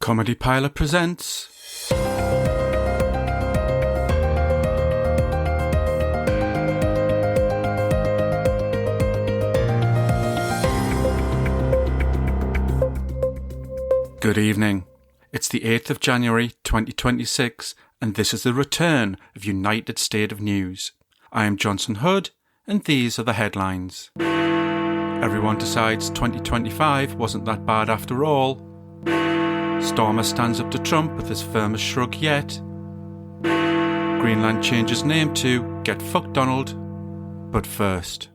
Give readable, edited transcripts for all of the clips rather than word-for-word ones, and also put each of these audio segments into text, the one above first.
Comedy Pilot presents Good evening. It's the 8th of January 2026 and this is the return of United State of News. I am Johnson Hood and these are the headlines. Everyone decides 2025 wasn't that bad after all. Starmer stands up to Trump with his firmest shrug yet. Greenland changes name to Get Fucked Donald. But first,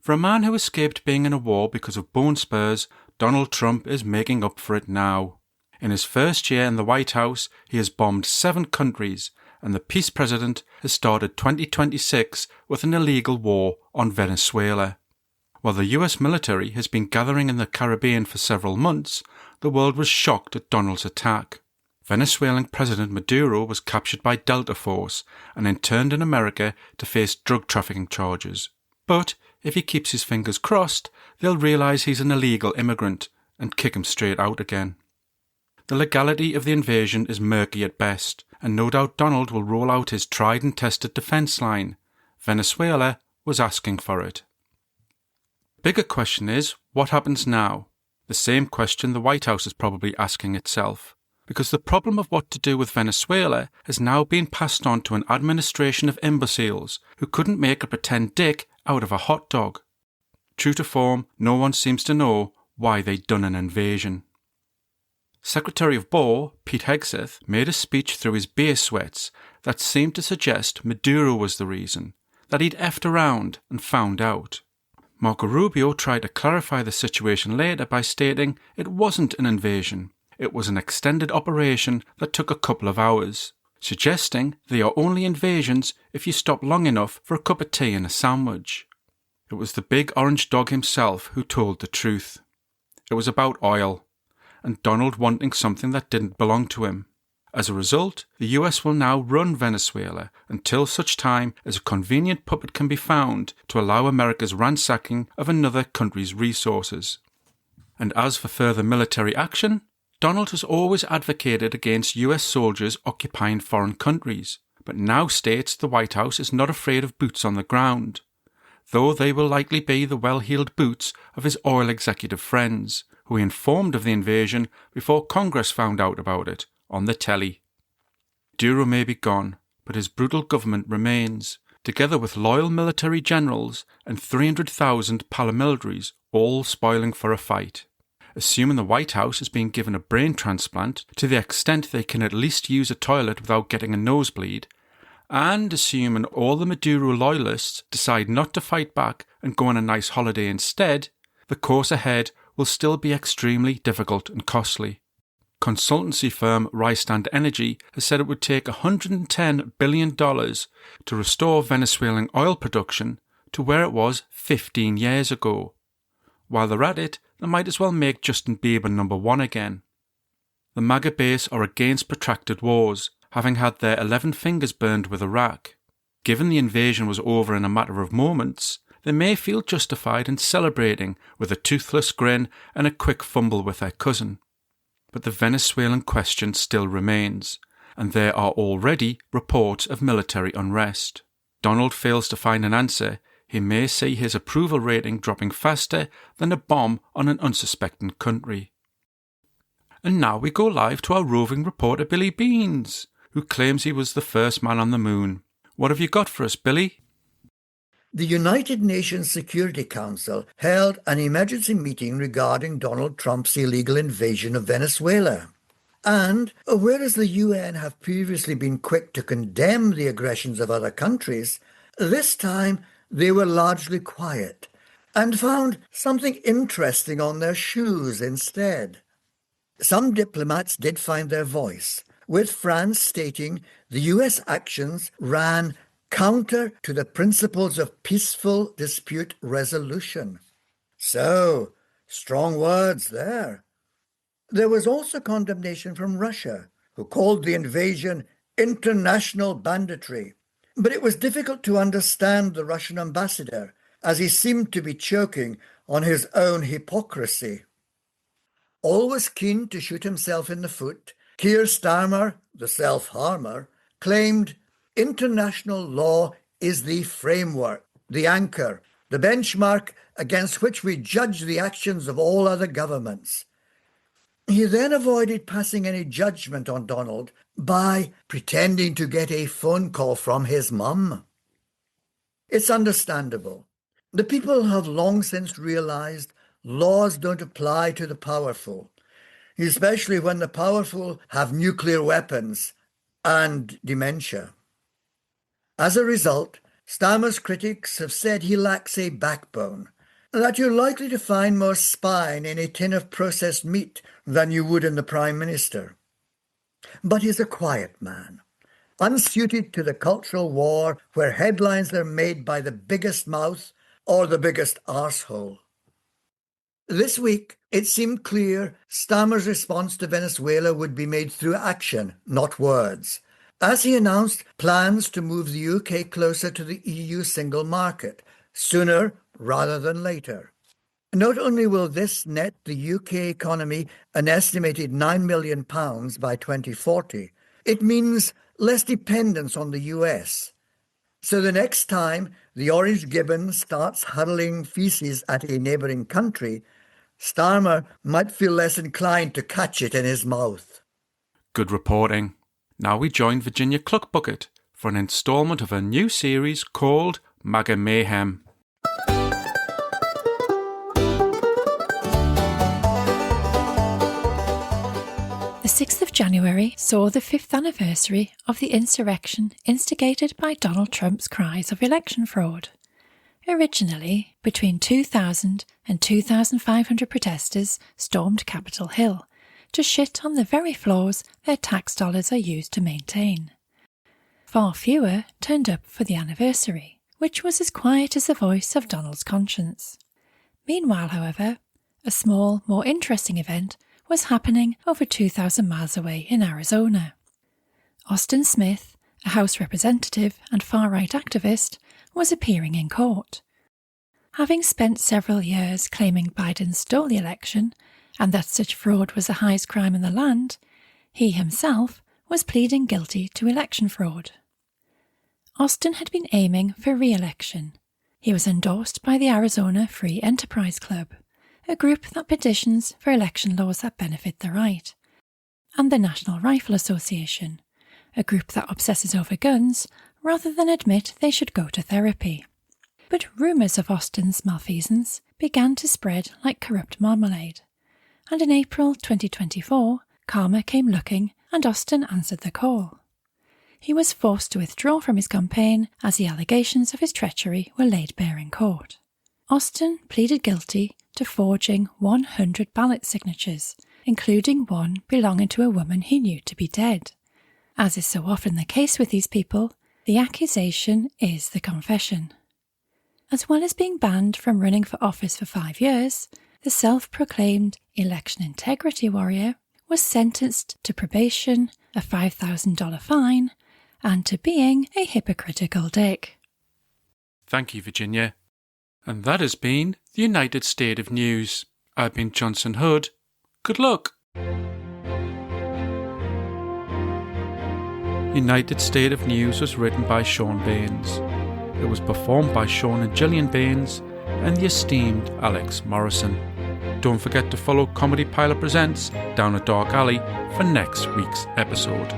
for a man who escaped being in a war because of bone spurs, Donald Trump is making up for it now. In his first year in the White House, he has bombed 7 countries, and the peace president has started 2026 with an illegal war on Venezuela. While the US military has been gathering in the Caribbean for several months, the world was shocked at Donald's attack. Venezuelan President Maduro was captured by Delta Force and interned in America to face drug trafficking charges. But if he keeps his fingers crossed, they'll realise he's an illegal immigrant and kick him straight out again. The legality of the invasion is murky at best, and no doubt Donald will roll out his tried and tested defence line. Venezuela was asking for it. The bigger question is, what happens now? The same question the White House is probably asking itself, because the problem of what to do with Venezuela has now been passed on to an administration of imbeciles who couldn't make a pretend dick out of a hot dog. True to form, no one seems to know why they'd done an invasion. Secretary of War, Pete Hegseth, made a speech through his beer sweats that seemed to suggest Maduro was the reason, that he'd effed around and found out. Marco Rubio tried to clarify the situation later by stating it wasn't an invasion, it was an extended operation that took a couple of hours, suggesting they are only invasions if you stop long enough for a cup of tea and a sandwich. It was the big orange dog himself who told the truth. It was about oil, and Donald wanting something that didn't belong to him. As a result, the US will now run Venezuela until such time as a convenient puppet can be found to allow America's ransacking of another country's resources. And as for further military action, Donald has always advocated against US soldiers occupying foreign countries, but now states the White House is not afraid of boots on the ground, though they will likely be the well-heeled boots of his oil executive friends, who he informed of the invasion before Congress found out about it on the telly. Maduro may be gone, but his brutal government remains, together with loyal military generals and 300,000 paramilitaries all spoiling for a fight. Assuming the White House is being given a brain transplant to the extent they can at least use a toilet without getting a nosebleed, and assuming all the Maduro loyalists decide not to fight back and go on a nice holiday instead, the course ahead will still be extremely difficult and costly. Consultancy firm Rystand Energy has said it would take $110 billion to restore Venezuelan oil production to where it was 15 years ago. While they're at it, they might as well make Justin Bieber #1 again. The MAGA base are against protracted wars, having had their 11 fingers burned with Iraq. Given the invasion was over in a matter of moments, they may feel justified in celebrating with a toothless grin and a quick fumble with their cousin. But the Venezuelan question still remains, and there are already reports of military unrest. Donald fails to find an answer, he may see his approval rating dropping faster than a bomb on an unsuspecting country. And now we go live to our roving reporter Billy Beans, who claims he was the first man on the moon. What have you got for us, Billy? The United Nations Security Council held an emergency meeting regarding Donald Trump's illegal invasion of Venezuela. And whereas the UN have previously been quick to condemn the aggressions of other countries, this time they were largely quiet and found something interesting on their shoes instead. Some diplomats did find their voice, with France stating the US actions ran counter to the principles of peaceful dispute resolution. So, strong words there. There was also condemnation from Russia, who called the invasion international banditry. But it was difficult to understand the Russian ambassador, as he seemed to be choking on his own hypocrisy. always keen to shoot himself in the foot, Keir Starmer, the self-harmer, claimed international law is the framework, the anchor, the benchmark against which we judge the actions of all other governments. He then avoided passing any judgment on Donald by pretending to get a phone call from his mum. It's understandable. The people have long since realised laws don't apply to the powerful, especially when the powerful have nuclear weapons and dementia. As a result, Starmer's critics have said he lacks a backbone, that you're likely to find more spine in a tin of processed meat than you would in the Prime Minister. But he's a quiet man, unsuited to the cultural war where headlines are made by the biggest mouth or the biggest arsehole. This week, it seemed clear Starmer's response to Venezuela would be made through action, not words, as he announced plans to move the UK closer to the EU single market, sooner rather than later. Not only will this net the UK economy an estimated £9 million by 2040, it means less dependence on the US. So the next time the orange gibbon starts hurling feces at a neighbouring country, Starmer might feel less inclined to catch it in his mouth. Good reporting. Now we join Virginia Cluckbucket for an instalment of a new series called MAGA Mayhem. The 6th of January saw the 5th anniversary of the insurrection instigated by Donald Trump's cries of election fraud. Originally, between 2,000 and 2,500 protesters stormed Capitol Hill to shit on the very floors their tax dollars are used to maintain. Far fewer turned up for the anniversary, which was as quiet as the voice of Donald's conscience. Meanwhile, however, a small, more interesting event was happening over 2,000 miles away in Arizona. Austin Smith, a House representative and far-right activist, was appearing in court. Having spent several years claiming Biden stole the election and that such fraud was the highest crime in the land, he himself was pleading guilty to election fraud. Austin had been aiming for re-election. He was endorsed by the Arizona Free Enterprise Club, a group that petitions for election laws that benefit the right, and the National Rifle Association, a group that obsesses over guns rather than admit they should go to therapy. But rumours of Austin's malfeasance began to spread like corrupt marmalade, and in April 2024, karma came looking and Austin answered the call. He was forced to withdraw from his campaign as the allegations of his treachery were laid bare in court. Austin pleaded guilty to forging 100 ballot signatures, including one belonging to a woman he knew to be dead. As is so often the case with these people, the accusation is the confession. As well as being banned from running for office for 5 years, the self-proclaimed election integrity warrior was sentenced to probation, a $5,000 fine, and to being a hypocritical dick. Thank you, Virginia. And that has been the United State of News. I've been Johnson Hood. Good luck. United State of News was written by Sean Baines. It was performed by Sean and Gillian Baines and the esteemed Alex Morrison. Don't forget to follow Comedy Pilot Presents Down a Dark Alley for next week's episode.